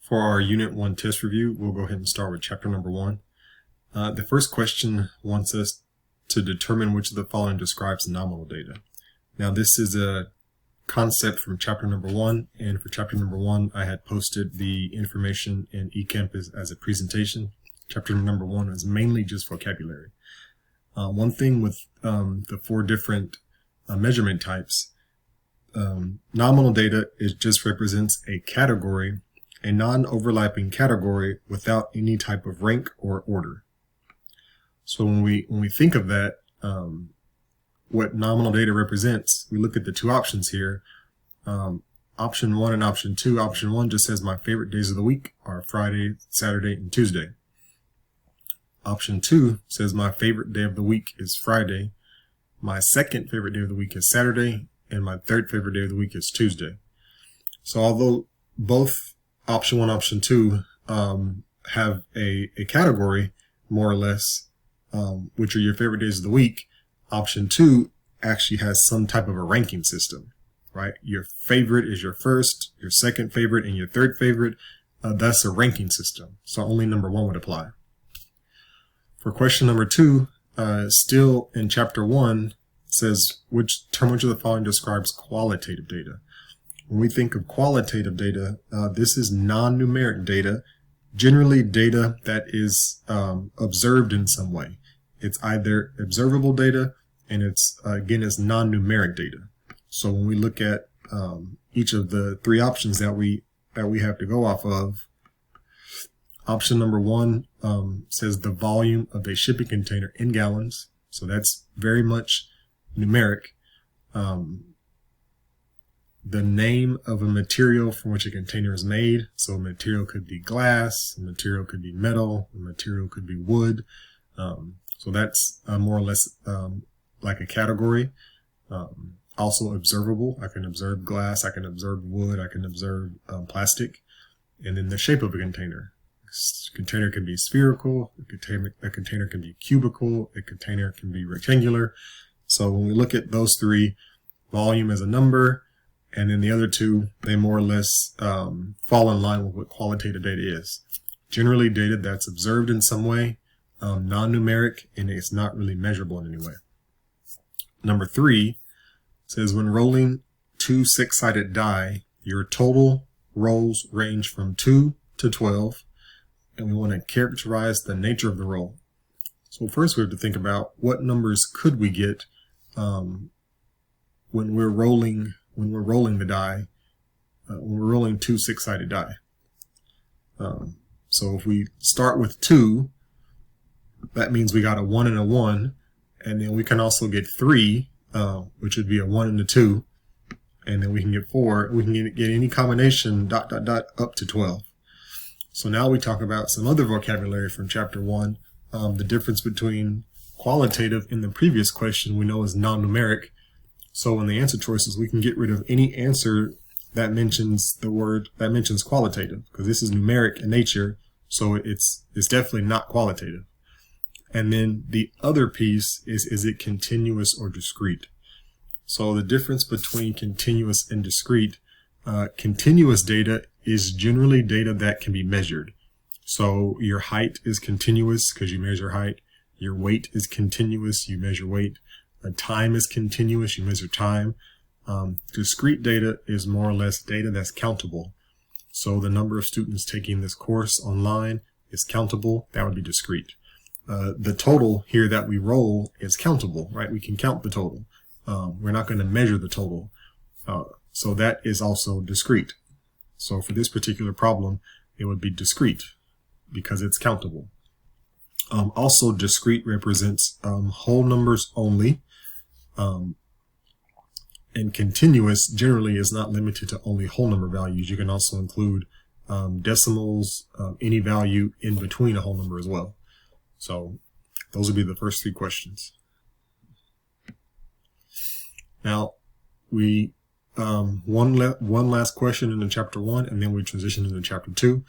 For our Unit 1 test review, we'll go ahead and start with chapter number 1. The first question wants us to determine which of the following describes nominal data. Now, this is a concept from chapter number 1, and for chapter number 1, I had posted the information in eCampus as a presentation. Chapter number 1 is mainly just vocabulary. One thing with the 4 different measurement types, nominal data just represents a category, a non-overlapping category without any type of rank or order. So when we think of that, what nominal data represents, we look at the two options here, option 1 and option 2. Option 1 just says my favorite days of the week are Friday, Saturday, and Tuesday. Option 2 says my favorite day of the week is Friday, my second favorite day of the week is Saturday, and my third favorite day of the week is Tuesday. So although both option 1, option 2 have a category, more or less, which are your favorite days of the week, option 2 actually has some type of a ranking system, right? Your favorite is your first, your second favorite, and your third favorite. That's a ranking system. So only number 1 would apply. For question number 2, still in chapter 1, says which of the following describes qualitative data. When we think of qualitative data, this is non-numeric data, generally data that is observed in some way. It's either observable data, and it's non-numeric data. So when we look at each of the 3 options that we have to go off of, option number 1 says the volume of a shipping container in gallons. So that's very much numeric. The name of a material from which a container is made. So a material could be glass, a material could be metal, a material could be wood. So that's more or less like a category. Also observable. I can observe glass, I can observe wood, I can observe plastic. And then the shape of a container. A container can be spherical, a container can be cubical, a container can be rectangular. So when we look at those 3, volume is a number, and then the other 2, they more or less fall in line with what qualitative data is. Generally data that's observed in some way, non-numeric, and it's not really measurable in any way. Number 3 says when rolling 2 6-sided die, your total rolls range from 2 to 12, and we want to characterize the nature of the roll. So first we have to think about what numbers could we get when we're rolling the die, when we're rolling 2 6-sided die. So if we start with 2, that means we got a 1 and a 1, and then we can also get 3, which would be a 1 and a 2, and then we can get 4. We can get any combination ... up to 12. So now we talk about some other vocabulary from chapter 1. The difference between qualitative in the previous question we know is non-numeric. So in the answer choices, we can get rid of any answer that mentions qualitative, because this is numeric in nature, so it's definitely not qualitative. And then the other piece is it continuous or discrete? So the difference between continuous and discrete, continuous data is generally data that can be measured. So your height is continuous because you measure height. Your weight is continuous, you measure weight. Time is continuous, you measure time. Discrete data is more or less data that's countable. So the number of students taking this course online is countable. That would be discrete. The total here that we roll is countable, right? We can count the total. We're not going to measure the total. So that is also discrete. So for this particular problem, it would be discrete because it's countable. Also, discrete represents whole numbers only. And continuous generally is not limited to only whole number values. You can also include decimals, any value in between a whole number as well. So those would be the first 3 questions. Now we one last question in the chapter 1, and then we transition into chapter 2.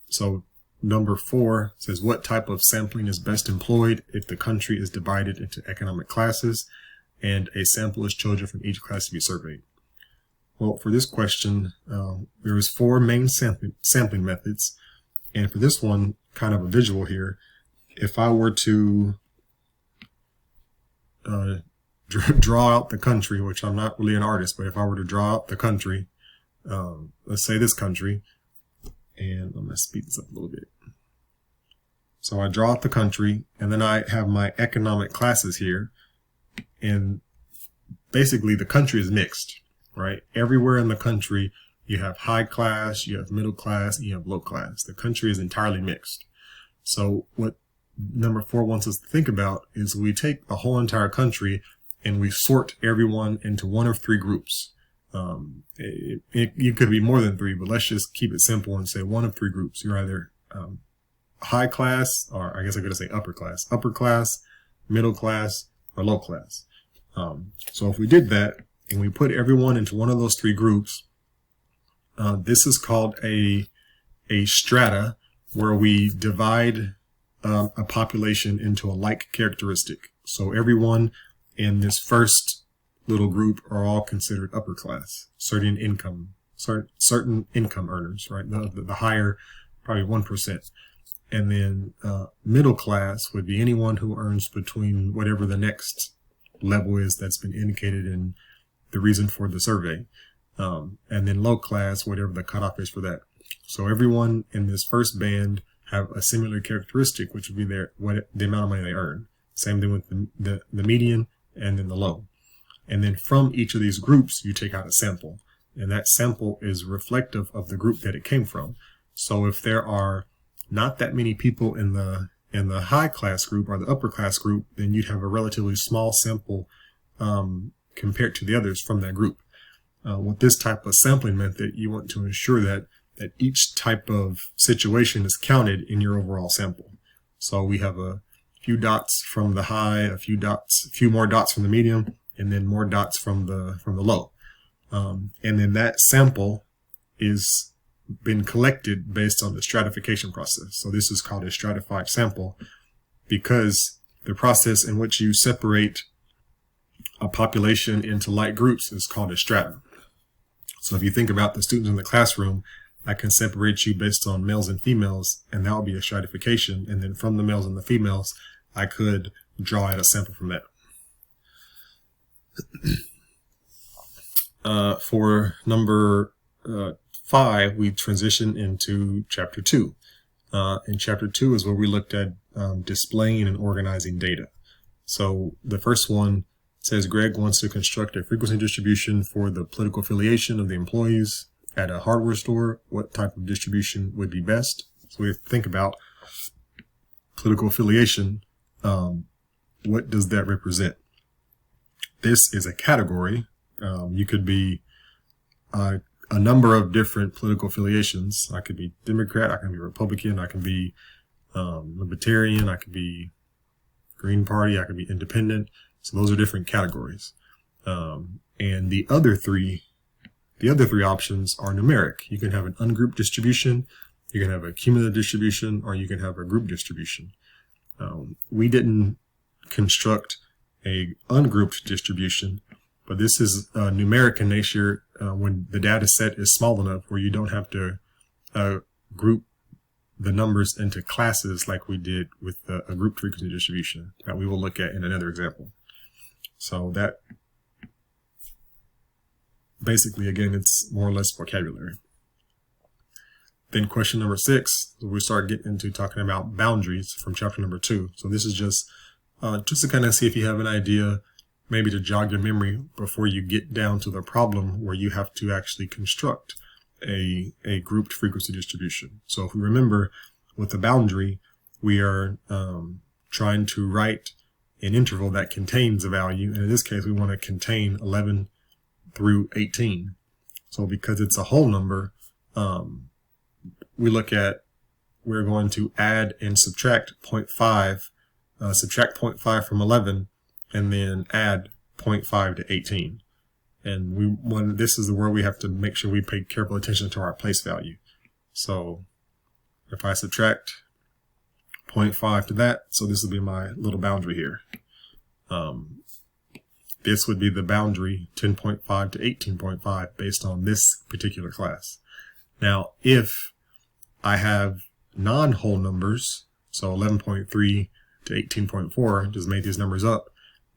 So number 4 says what type of sampling is best employed if the country is divided into economic classes and a sample is chosen from each class to be surveyed. Well, for this question, there was 4 main sampling methods. And for this one, kind of a visual here, if I were to draw out the country, which I'm not really an artist, but if I were to draw out the country, let's say this country, and I'm going to speed this up a little bit. So I draw out the country, and then I have my economic classes here, and basically the country is mixed, right? Everywhere in the country, you have high class, you have middle class, and you have low class. The country is entirely mixed. So what number 4 wants us to think about is we take the whole entire country and we sort everyone into one of 3 groups. You could be more than 3, but let's just keep it simple and say one of 3 groups. You're either high class, or I guess I could say upper class, middle class, or low class. So if we did that and we put everyone into one of those 3 groups, this is called a strata, where we divide a population into a like characteristic. So everyone in this first little group are all considered upper class, certain income earners, right? The higher, probably 1%. And then middle class would be anyone who earns between whatever the next level is that's been indicated in the reason for the survey. And then low class, whatever the cutoff is for that. So everyone in this first band have a similar characteristic, which would be the amount of money they earn. Same thing with the median and then the low. And then from each of these groups, you take out a sample. And that sample is reflective of the group that it came from. So if there are not that many people in the high class group or the upper class group, then you'd have a relatively small sample compared to the others from that group. With this type of sampling method, you want to ensure that each type of situation is counted in your overall sample. So we have a few dots from the high, a few more dots from the medium, and then more dots from the low. And then that sample is been collected based on the stratification process. So this is called a stratified sample, because the process in which you separate a population into like groups is called a stratum. So if you think about the students in the classroom, I can separate you based on males and females, and that will be a stratification. And then from the males and the females, I could draw out a sample from that. For number 5, we transition into chapter 2. And chapter 2 is where we looked at displaying and organizing data. So the first one says Greg wants to construct a frequency distribution for the political affiliation of the employees at a hardware store. What type of distribution would be best? So we have to think about political affiliation. What does that represent? This is a category. You could be a number of different political affiliations. I could be Democrat, I can be Republican, I can be Libertarian, I could be Green Party, I could be Independent. So those are different categories. And the other three options are numeric. You can have an ungrouped distribution, you can have a cumulative distribution, or you can have a group distribution. We didn't construct a ungrouped distribution, but this is numeric in nature when the data set is small enough where you don't have to group the numbers into classes like we did with a grouped frequency distribution that we will look at in another example. So that basically, again, it's more or less vocabulary. Then question number 6, we start getting into talking about boundaries from chapter number 2. So this is just to kind of see if you have an idea, maybe to jog your memory before you get down to the problem where you have to actually construct a grouped frequency distribution. So if we remember, with the boundary, we are trying to write an interval that contains a value. And in this case, we want to contain 11 through 18. So because it's a whole number, we're going to add and subtract 0.5, subtract 0.5 from 11, and then add 0.5 to 18. And this is where we have to make sure we pay careful attention to our place value. So if I subtract 0.5 to that, so this will be my little boundary here. this would be the boundary 10.5 to 18.5 based on this particular class. Now, if I have non-whole numbers, so 11.3 to 18.4, just made these numbers up,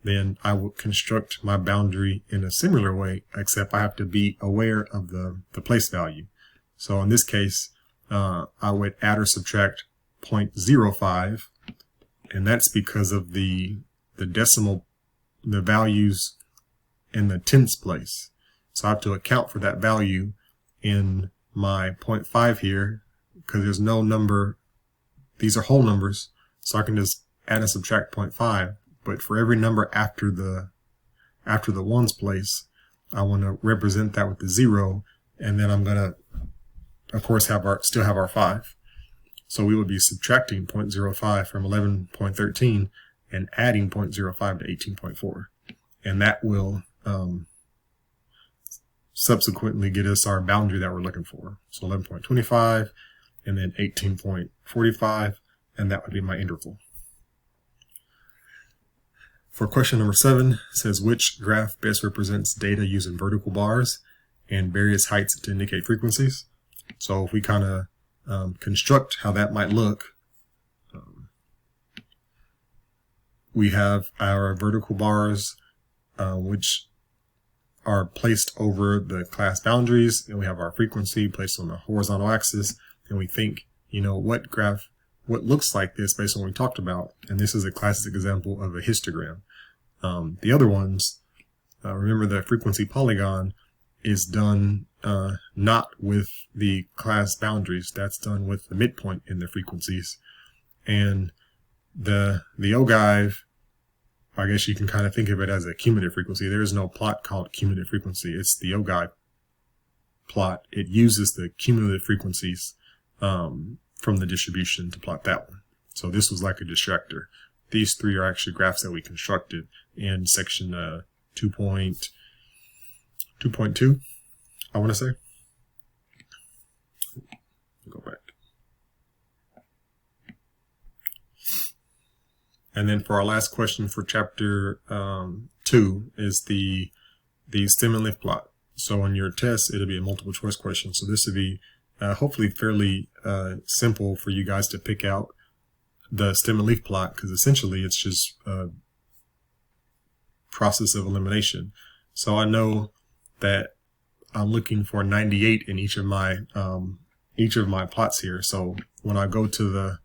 then I will construct my boundary in a similar way, except I have to be aware of the place value. So in this case, I would add or subtract 0.05, and that's because of the decimal, the values in the tenths place. So I have to account for that value in my 0.5 here, because there's no number, these are whole numbers, so I can just add and subtract 0.5. But for every number after the ones place, I want to represent that with the 0, and then I'm gonna, of course, still have our 5. So we would be subtracting 0.05 from 11.13 and adding 0.05 to 18.4, and that will subsequently get us our boundary that we're looking for. So 11.25 and then 18.45, and that would be my interval. For question number 7, it says which graph best represents data using vertical bars and various heights to indicate frequencies. So if we kind of construct how that might look, we have our vertical bars, which are placed over the class boundaries, and we have our frequency placed on the horizontal axis, and we think, what looks like this based on what we talked about, and this is a classic example of a histogram. The other ones, remember the frequency polygon is done not with the class boundaries, that's done with the midpoint in the frequencies. And the ogive, I guess you can kind of think of it as a cumulative frequency. There is no plot called cumulative frequency. It's the ogive plot. It uses the cumulative frequencies from the distribution to plot that one. So this was like a distractor. These three are actually graphs that we constructed in section 2.2, I want to say. Go back. And then for our last question for chapter 2 is the stem and leaf plot. So on your test, it'll be a multiple choice question. So this would be hopefully fairly simple for you guys to pick out the stem and leaf plot, because essentially it's just a process of elimination. So I know that I'm looking for 98 in each of my plots here. So when I go to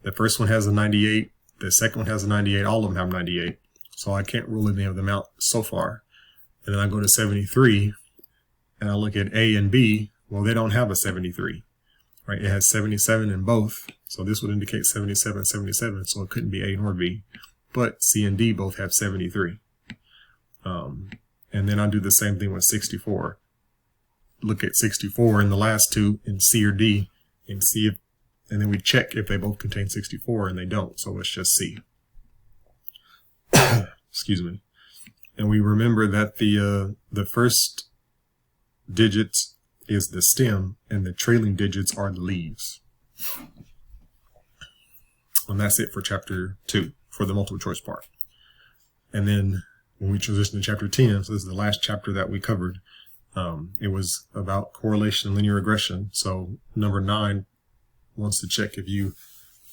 the first one has a 98, the second one has a 98, all of them have 98. So I can't rule any of them out so far. And then I go to 73 and I look at A and B. Well, they don't have a 73, right? It has 77 in both. So this would indicate 77, 77. So it couldn't be A nor B, but C and D both have 73. And then I do the same thing with 64. Look at 64 in the last two in C or D and see if, and then we check if they both contain 64, and they don't, so it's just C. Excuse me. And we remember that the first digits is the stem, and the trailing digits are the leaves. And that's it for chapter 2, for the multiple choice part. And then when we transition to chapter 10, so this is the last chapter that we covered, it was about correlation and linear regression. So number 9 wants to check if you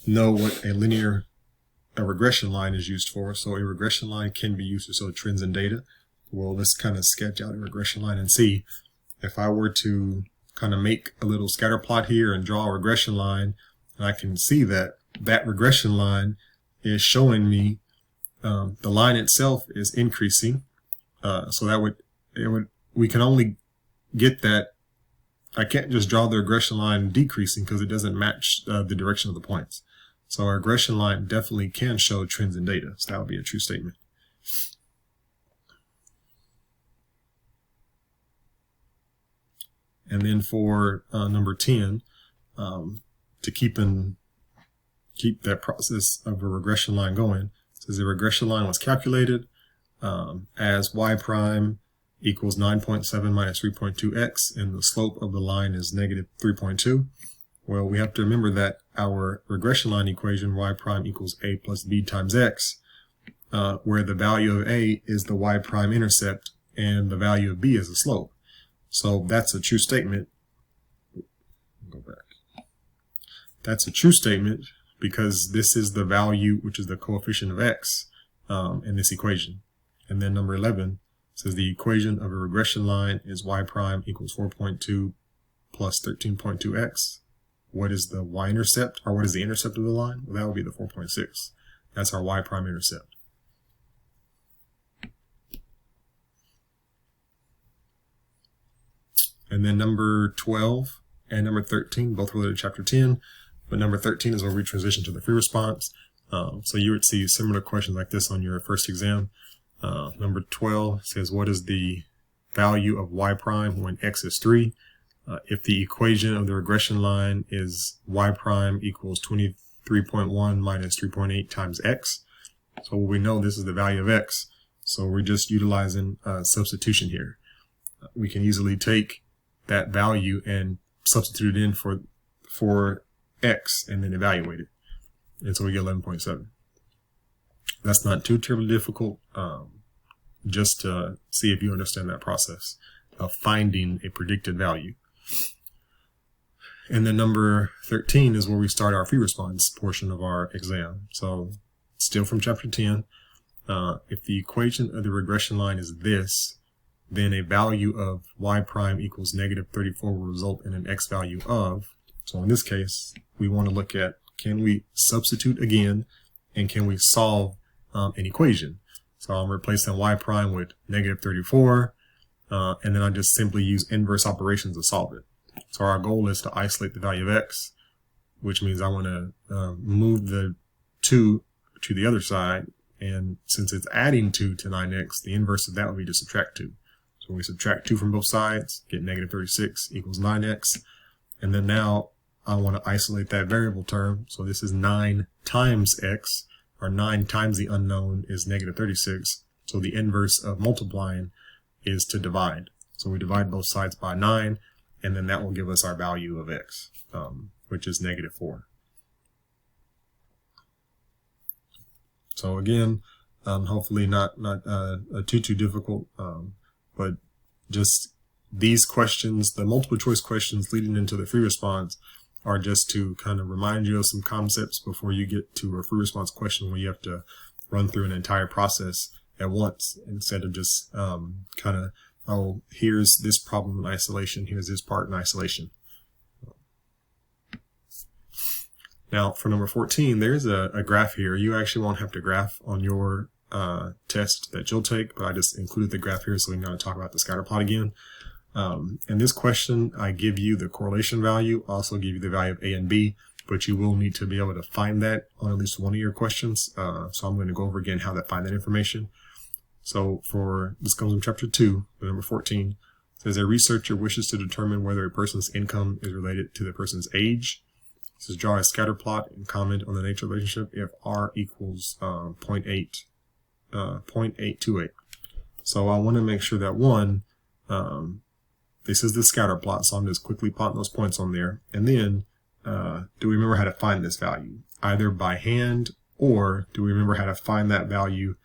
know what a regression line is used for. So a regression line can be used to show trends in data. Well, let's kind of sketch out a regression line and see if I were to kind of make a little scatter plot here and draw a regression line, and I can see that that regression line is showing me the line itself is increasing. So we can only get that. I can't just draw the regression line decreasing because it doesn't match the direction of the points. So our regression line definitely can show trends in data. So that would be a true statement. And then for number 10, to keep that process of a regression line going, it says the regression line was calculated as y prime equals 9.7 minus 3.2x, and the slope of the line is negative 3.2. Well, we have to remember that our regression line equation, y prime equals a plus b times x, where the value of A is the y prime intercept and the value of B is the slope. So that's a true statement. Go back. That's a true statement because this is the value, which is the coefficient of x in this equation. And then number 11 says the equation of a regression line is y prime equals 4.2 plus 13.2x. What is the y-intercept, or what is the intercept of the line? Well, that would be the 4.6. That's our y prime intercept. And then number 12 and number 13, both related to chapter 10, but number 13 is where we transition to the free response. So you would see similar questions like this on your first exam. Number 12 says, what is the value of y prime when x is 3? If the equation of the regression line is y prime equals 23.1 minus 3.8 times x. So we know this is the value of x. So we're just utilizing substitution here. We can easily take that value and substitute it in for x and then evaluate it. And so we get 11.7. That's not too terribly difficult, just to see if you understand that process of finding a predicted value. And then number 13 is where we start our free response portion of our exam. So still from chapter 10, if the equation of the regression line is this, then a value of y prime equals negative 34 will result in an x value of. So in this case, we want to look at, can we substitute again, and can we solve an equation? So I'm replacing y prime with negative 34, and then I just simply use inverse operations to solve it. So our goal is to isolate the value of x, which means I want to move the 2 to the other side, and since it's adding 2 to 9x, the inverse of that would be to subtract 2. So we subtract 2 from both sides, get negative 36 equals 9x, and then now I want to isolate that variable term. So this is 9 times x, or 9 times the unknown is negative 36. So the inverse of multiplying is to divide. So we divide both sides by 9, and then that will give us our value of x, which is negative 4. So again, hopefully not too difficult, but just these questions, the multiple choice questions leading into the free response, are just to kind of remind you of some concepts before you get to a free response question where you have to run through an entire process at once instead of just kind of, oh, here's this problem in isolation, here's this part in isolation. Now for number 14, there's a graph here. You actually won't have to graph on your test that you'll take, but I just included the graph here so we can talk about the scatter plot again. In this question, I give you the correlation value, also give you the value of A and B, but you will need to be able to find that on at least one of your questions. So I'm going to go over again how to find that information. So this comes from chapter 2, number 14. It says a researcher wishes to determine whether a person's income is related to the person's age. It says draw a scatter plot and comment on the nature of the relationship if R equals 0.828. So I want to make sure that one, this is the scatter plot, so I'm just quickly plotting those points on there. And then, do we remember how to find this value? Either by hand, or do we remember how to find that value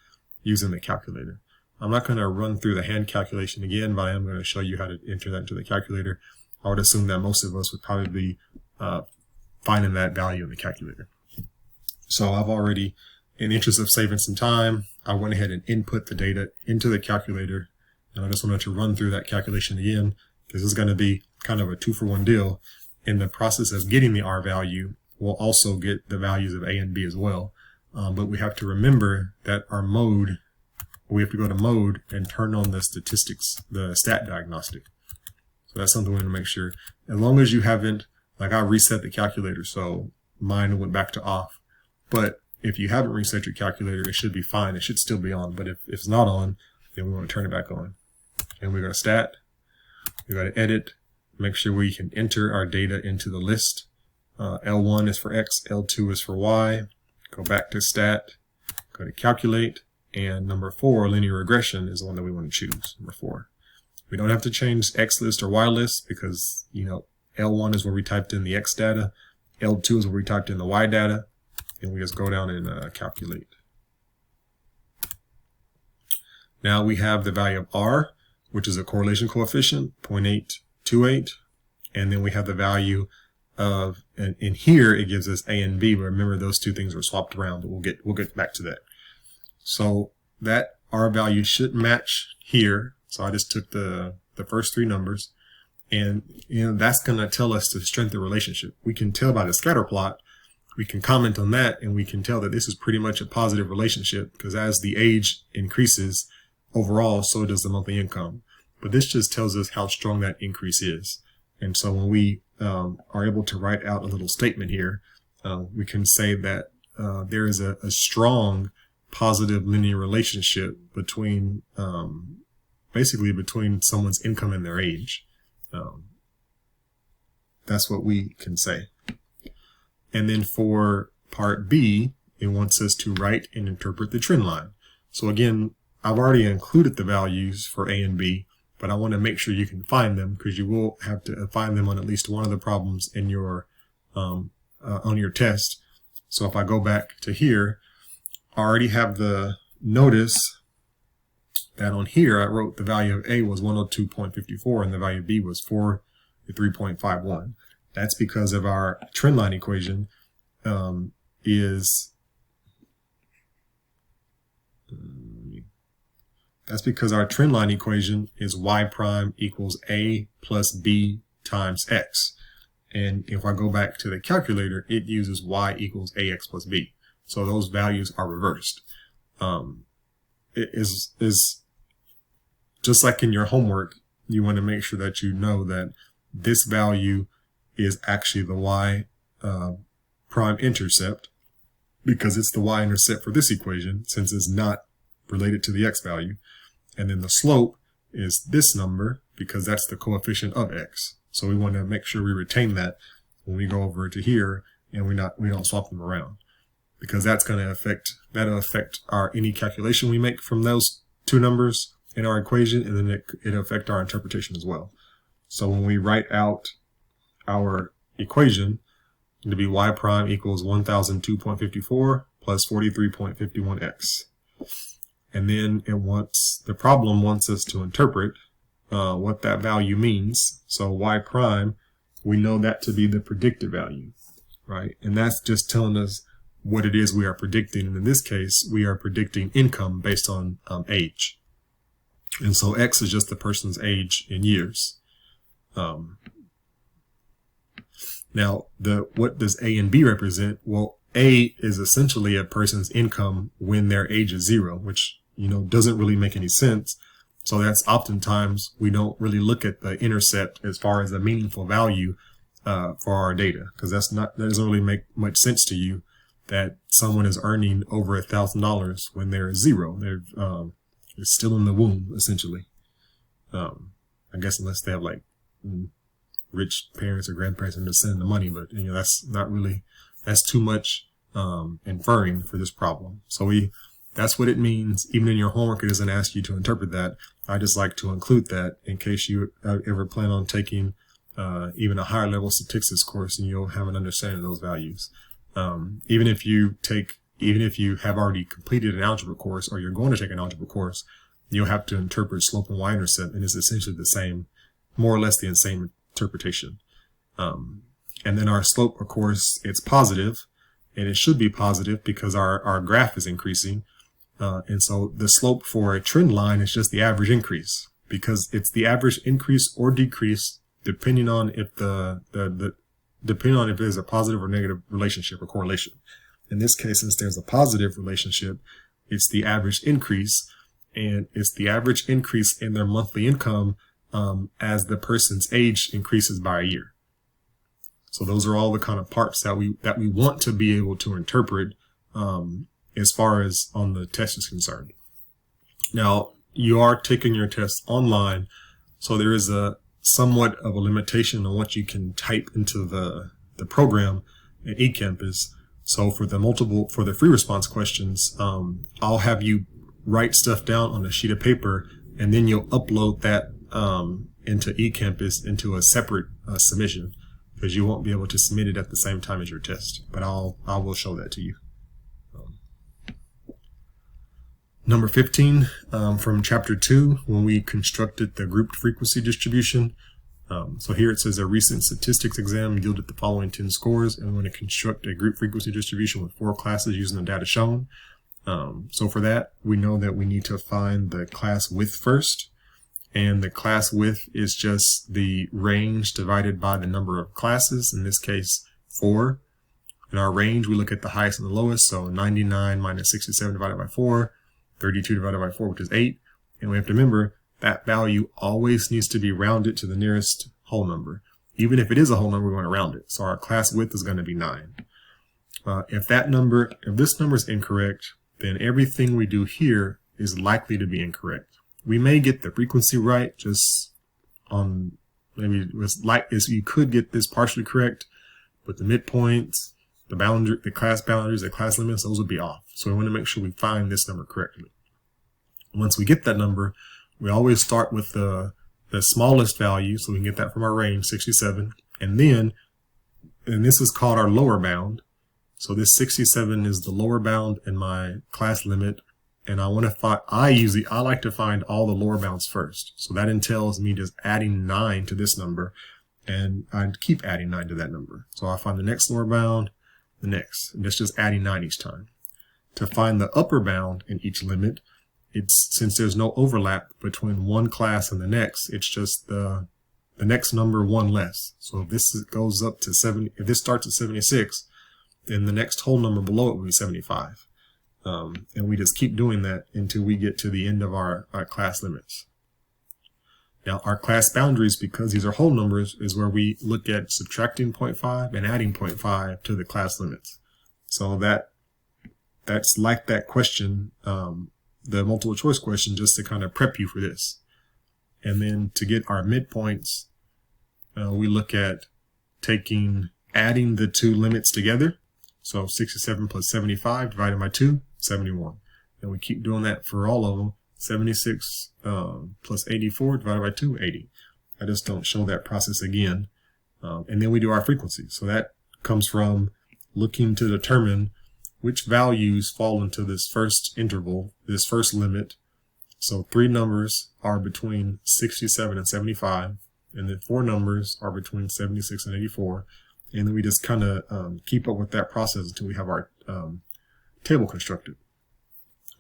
using the calculator? I'm not going to run through the hand calculation again, but I am going to show you how to enter that into the calculator. I would assume that most of us would probably be finding that value in the calculator. So I've already, in the interest of saving some time, I went ahead and input the data into the calculator. And I just wanted to run through that calculation again, because this is going to be kind of a 2-for-1 deal. In the process of getting the R value, we'll also get the values of A and B as well. But we have to remember that our mode, we have to go to mode and turn on the statistics, the stat diagnostic. So that's something we want to make sure. As long as you haven't, like I reset the calculator, so mine went back to off. But if you haven't reset your calculator, it should be fine. It should still be on. But if it's not on, then we want to turn it back on. And we go to stat, we go to edit, make sure we can enter our data into the list. L1 is for X, L2 is for Y. Go back to stat, go to calculate, and number 4, linear regression, is the one that we want to choose, number 4. We don't have to change X list or Y list because, L1 is where we typed in the X data, L2 is where we typed in the Y data, and we just go down and calculate. Now we have the value of R, which is a correlation coefficient, 0.828. And then we have the value of, and in here it gives us A and B, but remember those two things were swapped around, but we'll get back to that. So that R value should match here. So I just took the first three numbers, and that's going to tell us the strength of the relationship. We can tell by the scatter plot, we can comment on that, and we can tell that this is pretty much a positive relationship, because as the age increases overall, so does the monthly income. But this just tells us how strong that increase is. And so when we are able to write out a little statement here, we can say that there is a strong positive linear relationship between basically between someone's income and their age. That's what we can say. And then for part B, it wants us to write and interpret the trend line. So again, I've already included the values for A and B, but I want to make sure you can find them, because you will have to find them on at least one of the problems in your on your test. So if I go back to here, I already have the notice that on here I wrote the value of A was 102.54 and the value of B was 43.51. That's because of our trend line equation that's because our trend line equation is y prime equals A plus B times X. And if I go back to the calculator, it uses y equals AX plus B. So those values are reversed. It is just like in your homework, you want to make sure that you know that this value is actually the y prime intercept, because it's the y-intercept for this equation, since it's not related to the x value. And then the slope is this number, because that's the coefficient of x. So we want to make sure we retain that when we go over to here, and we don't swap them around, because that's going to affect our any calculation we make from those two numbers in our equation, and then it'll affect our interpretation as well. So when we write out our equation, to be y prime equals 1002.54 plus 43.51x. And then the problem wants us to interpret what that value means. So y prime, we know that to be the predicted value, right? And that's just telling us what it is we are predicting. And in this case, we are predicting income based on age. And so X is just the person's age in years. Now, what does A and B represent? Well, A is essentially a person's income when their age is 0, which, doesn't really make any sense. So that's oftentimes we don't really look at the intercept as far as a meaningful value for our data, because that doesn't really make much sense to you that someone is earning over $1,000 when they're 0. They're still in the womb, essentially. I guess unless they have rich parents or grandparents and just sending the money, but that's too much inferring for this problem. So that's what it means. Even in your homework, it doesn't ask you to interpret that. I just like to include that in case you ever plan on taking even a higher level statistics course, and you'll have an understanding of those values. Even if you have already completed an algebra course, or you're going to take an algebra course, you'll have to interpret slope and y-intercept, and it's essentially the same, more or less the same interpretation. And then our slope, of course, it's positive, and it should be positive because our graph is increasing. And so the slope for a trend line is just the average increase, because it's the average increase or decrease depending on if depending on if there's a positive or negative relationship or correlation. In this case, since there's a positive relationship, it's the average increase, and it's the average increase in their monthly income as the person's age increases by a year. So those are all the kind of parts that we want to be able to interpret as far as on the test is concerned. Now, you are taking your test online, so there is a somewhat of a limitation on what you can type into the program at eCampus. So for the free response questions, I'll have you write stuff down on a sheet of paper, and then you'll upload that into eCampus into a separate submission, because you won't be able to submit it at the same time as your test. But I will show that to you. Number 15 from chapter 2, when we constructed the grouped frequency distribution. So here it says a recent statistics exam yielded the following 10 scores, and we're going to construct a group frequency distribution with 4 classes using the data shown. So for that, we know that we need to find the class width first, and the class width is just the range divided by the number of classes, in this case 4. In our range, we look at the highest and the lowest, so 99 minus 67 divided by 4, 32 divided by 4, which is 8, and we have to remember that value always needs to be rounded to the nearest whole number. Even if it is a whole number, we want to round it. So our class width is going to be 9. If this number is incorrect, then everything we do here is likely to be incorrect. We may get the frequency right, just on maybe you could get this partially correct, but the midpoints, the boundary, the class boundaries, the class limits, those would be off. So we want to make sure we find this number correctly. Once we get that number, we always start with the smallest value, so we can get that from our range, 67. And this is called our lower bound. So this 67 is the lower bound in my class limit. And I like to find all the lower bounds first. So that entails me just adding 9 to this number. And I'd keep adding 9 to that number. So I find the next lower bound, the next. And that's just adding 9 each time. To find the upper bound in each limit, since there's no overlap between one class and the next, it's just the next number 1 less. So if this goes up to 70, if this starts at 76, then the next whole number below it will be 75. And we just keep doing that until we get to the end of our class limits. Now our class boundaries, because these are whole numbers, is where we look at subtracting 0.5 and adding 0.5 to the class limits. So that's like that question, the multiple choice question, just to kind of prep you for this. And then to get our midpoints, we look at adding the 2 limits together. So 67 plus 75 divided by 2, 71. And we keep doing that for all of them. 76 plus 84 divided by 2, 80. I just don't show that process again. And then we do our frequency. So that comes from looking to determine which values fall into this first interval, this first limit. So 3 numbers are between 67 and 75, and then 4 numbers are between 76 and 84. And then we just kind of keep up with that process until we have our table constructed.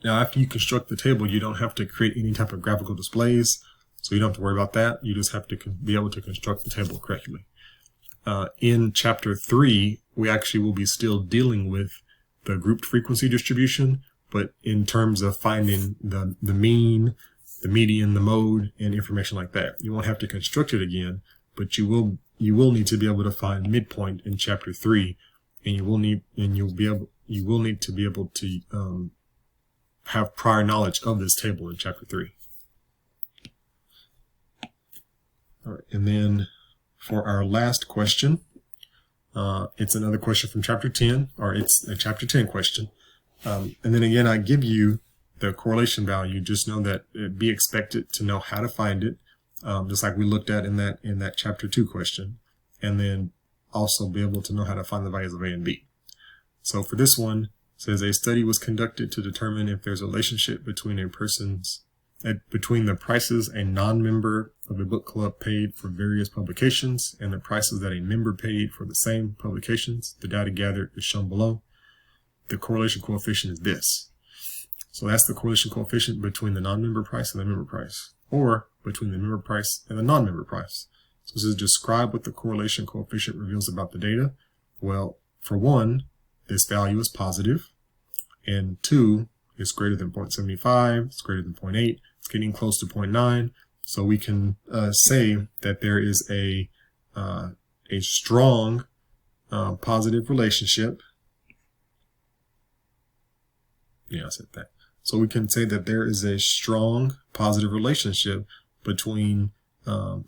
Now, after you construct the table, you don't have to create any type of graphical displays, so you don't have to worry about that. You just have to be able to construct the table correctly. In chapter 3, we actually will be still dealing with the grouped frequency distribution, but in terms of finding the mean, the median, the mode, and information like that. You won't have to construct it again, but you will need to be able to find midpoint in chapter 3, and you will need to be able to have prior knowledge of this table in chapter 3. All right, and then for our last question, it's another question from chapter 10, or it's a chapter 10 question. And then again, I give you the correlation value. Just know that be expected to know how to find it, just like we looked at in that chapter 2 question, and then also be able to know how to find the values of A and B. So for this one, it says a study was conducted to determine if there's a relationship between between the prices a non-member of a book club paid for various publications and the prices that a member paid for the same publications. The data gathered is shown below. The correlation coefficient is this. So that's the correlation coefficient between the non-member price and the member price, or between the member price and the non-member price. So this is describe what the correlation coefficient reveals about the data. Well, for 1, this value is positive, and 2, it's greater than 0.75, it's greater than 0.8, it's getting close to 0.9. So we can say that there is a strong positive relationship. Yeah, I said that. So we can say that there is a strong positive relationship between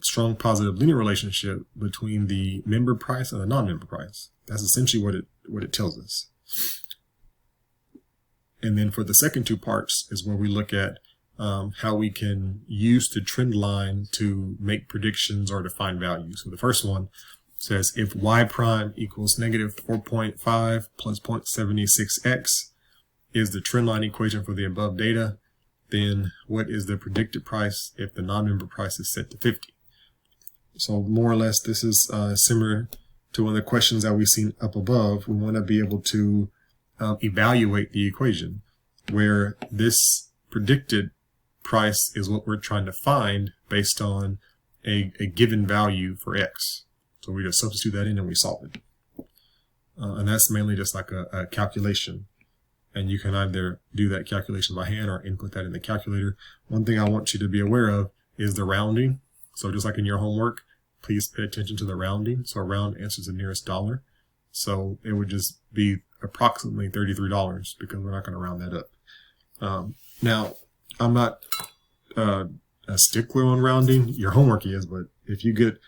strong positive linear relationship between the member price and the non-member price. That's essentially what it tells us. And then for the second 2 parts is where we look at how we can use the trend line to make predictions or to find values. So the first one says if y prime equals negative 4.5 plus 0.76x is the trend line equation for the above data, then what is the predicted price if the non-member price is set to 50? So more or less, this is similar to one of the questions that we've seen up above. We want to be able to evaluate the equation, where this predicted price is what we're trying to find based on a given value for X. So we just substitute that in and we solve it. And that's mainly just like a calculation. And you can either do that calculation by hand or input that in the calculator. One thing I want you to be aware of is the rounding. So just like in your homework, please pay attention to the rounding. So a round answers the nearest dollar. So it would just be approximately $33 because we're not going to round that up. Now, I'm not a stickler on rounding. Your homework is, but if you get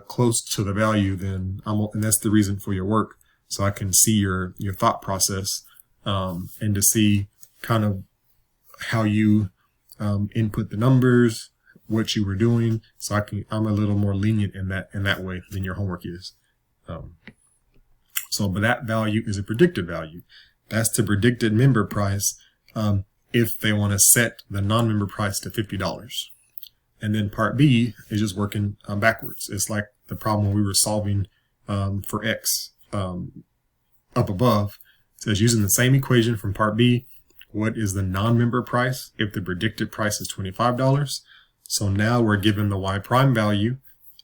close to the value, then and that's the reason for your work. So I can see your thought process and to see kind of how you input the numbers, what you were doing. So I'm a little more lenient in that way than your homework is. But that value is a predicted value. That's the predicted member price if they want to set the non-member price to $50. And then part B is just working backwards. It's like the problem we were solving for X up above. It says using the same equation from part B, what is the non-member price if the predicted price is $25? So now we're given the Y prime value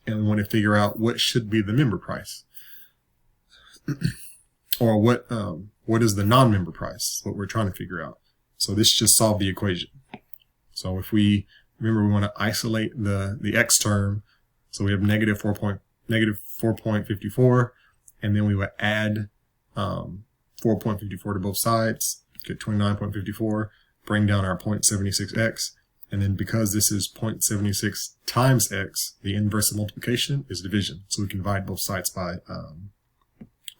and we want to figure out what should be the member price. Or what is the non-member price, what we're trying to figure out. So this just solved the equation. So if we remember, we want to isolate the X term. So we have negative 4.54, and then we would add 4.54 to both sides, get 29.54, bring down our 0.76x, and then because this is 0.76 times x, the inverse of multiplication is division. So we can divide both sides by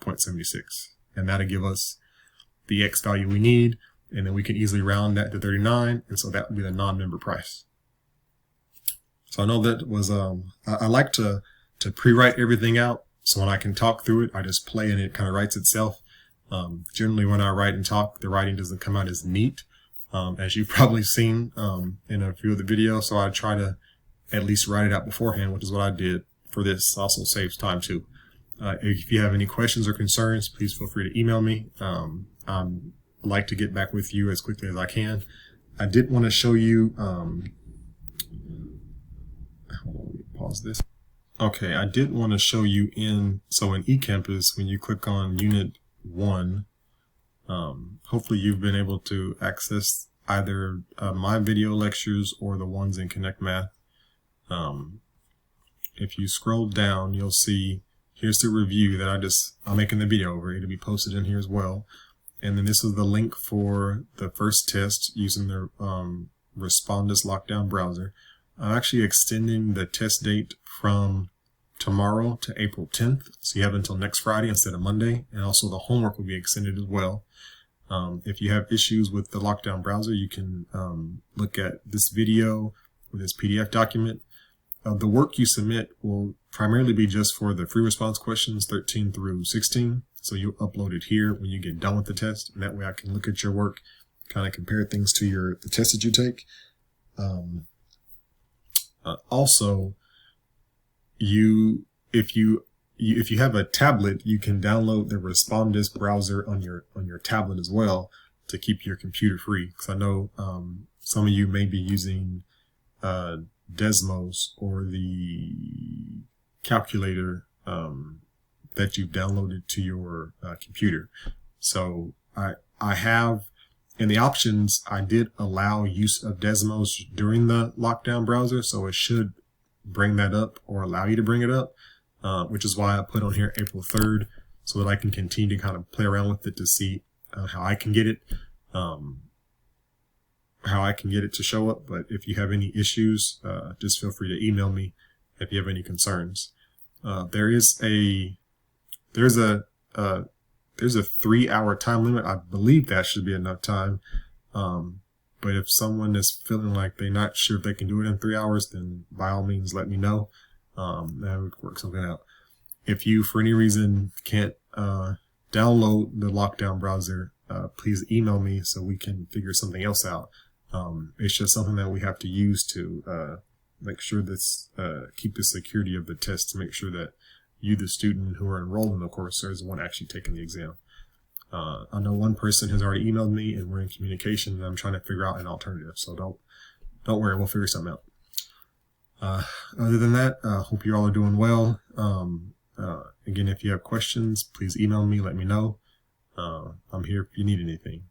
0.76, and that'll give us the X value we need, and then we can easily round that to 39, and so that would be the non-member price. So I know that was, I like to pre-write everything out, so when I can talk through it, I just play and it kind of writes itself. Generally when I write and talk, the writing doesn't come out as neat, as you've probably seen in a few of the videos, so I try to at least write it out beforehand, which is what I did for this. Also saves time too. If you have any questions or concerns, please feel free to email me. I'd like to get back with you as quickly as I can. I did want to show you, hold on, let me pause this. Okay, I did want to show you so in eCampus, when you click on Unit 1, hopefully you've been able to access either my video lectures or the ones in Connect Math. If you scroll down, you'll see here's the review that I'm making the video over. It'll be posted in here as well. And then this is the link for the first test using the Respondus Lockdown browser. I'm actually extending the test date from tomorrow to April 10th. So you have until next Friday instead of Monday. And also the homework will be extended as well. If you have issues with the Lockdown browser, you can look at this video or this PDF document. The work you submit will primarily be just for the free response questions 13 through 16. So you'll upload it here when you get done with the test. And that way I can look at your work, kind of compare things to the test that you take. Also, if you have a tablet, you can download the Respondus browser on your tablet as well to keep your computer free. Because I know some of you may be using Desmos or the calculator that you've downloaded to your computer. So I have in the options, I did allow use of Desmos during the Lockdown browser, so it should bring that up or allow you to bring it up, which is why I put on here April 3rd, so that I can continue to kind of play around with it to see how I can get it, to show up. But if you have any issues, just feel free to email me if you have any concerns. There's a 3-hour time limit. I believe that should be enough time. But if someone is feeling like they're not sure if they can do it in 3 hours, then by all means, let me know. That would work something out. If you, for any reason, can't download the Lockdown browser, please email me so we can figure something else out. It's just something that we have to use to make sure this keep the security of the test, to make sure that you, the student who are enrolled in the course, is the one actually taking the exam. I know one person has already emailed me, and we're in communication, and I'm trying to figure out an alternative. So don't worry, we'll figure something out. Other than that, hope you all are doing well. Again, if you have questions, please email me, let me know. I'm here if you need anything.